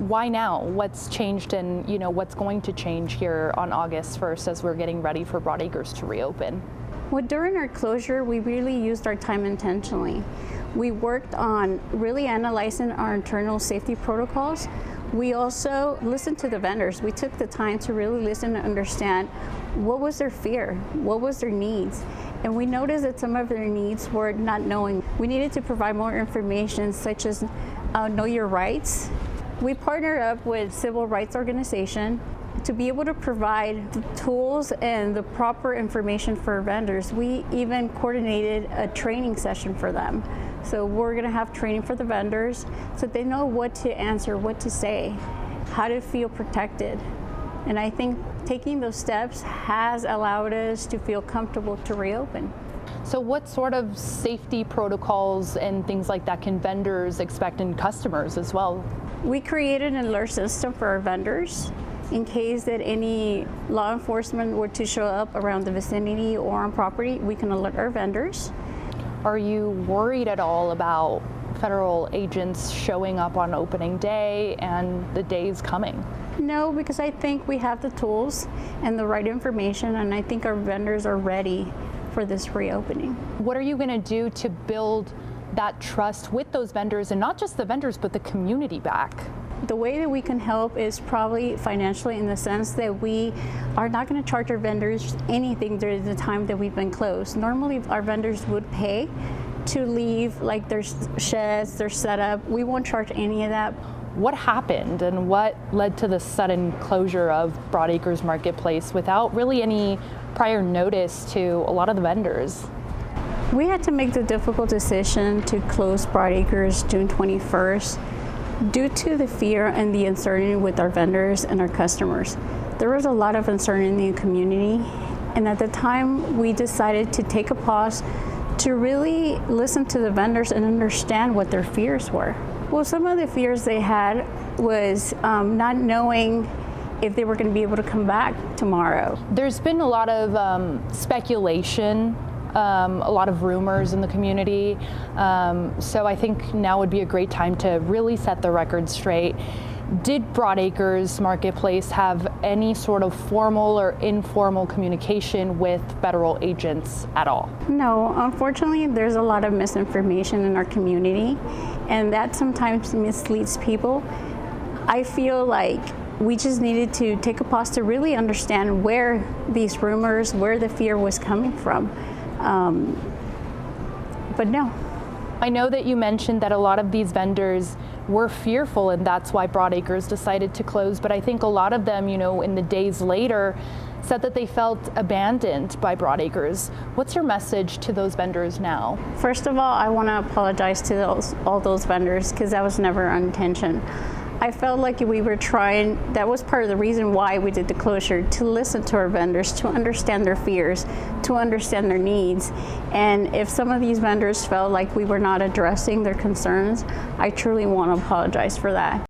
why now? What's changed, and what's going to change here on August 1st as we're getting ready for Broadacres to reopen? Well, during our closure, we really used our time intentionally. We worked on really analyzing our internal safety protocols. We also listened to the vendors. We took the time to really listen and understand what was their fear, what was their needs. And we noticed that some of their needs were not knowing. We needed to provide more information, such as know your rights. We partnered up with civil rights organization to be able to provide the tools and the proper information for vendors. We even coordinated a training session for them. So we're going to have training for the vendors so they know what to answer, what to say, how to feel protected. And I think taking those steps has allowed us to feel comfortable to reopen. So what sort of safety protocols and things like that can vendors expect, and customers as well? We created an alert system for our vendors in case that any law enforcement were to show up around the vicinity or on property. We can alert our vendors. Are you worried at all about federal agents showing up on opening day and the days coming? No, because I think we have the tools and the right information, and I think our vendors are ready for this reopening. What are you going to do to build that trust with those vendors, and not just the vendors, but the community back? The way that we can help is probably financially, in the sense that we are not going to charge our vendors anything during the time that we've been closed. Normally, our vendors would pay to leave, like their sheds, their setup. We won't charge any of that. What happened, and what led to the sudden closure of Broadacres Marketplace without really any prior notice to a lot of the vendors? We had to make the difficult decision to close Broadacres June 21st. Due to the fear and the uncertainty with our vendors and our customers. There was a lot of uncertainty in the community, and at the time we decided to take a pause to really listen to the vendors and understand what their fears were. Well, some of the fears they had was not knowing if they were going to be able to come back tomorrow. There's been a lot of speculation, a lot of rumors in the community. So I think now would be a great time to really set the record straight. Did Broadacres Marketplace have any sort of formal or informal communication with federal agents at all? No, unfortunately, there's a lot of misinformation in our community, and that sometimes misleads people. I feel like we just needed to take a pause to really understand where these rumors, where the fear was coming from. But no. I know that you mentioned that a lot of these vendors were fearful, and that's why Broadacres decided to close. But I think a lot of them, in the days later, said that they felt abandoned by Broadacres. What's your message to those vendors now? First of all, I want to apologize to all those vendors, because that was never our intention. I felt like we were trying, that was part of the reason why we did the closure, to listen to our vendors, to understand their fears, to understand their needs. And if some of these vendors felt like we were not addressing their concerns, I truly want to apologize for that.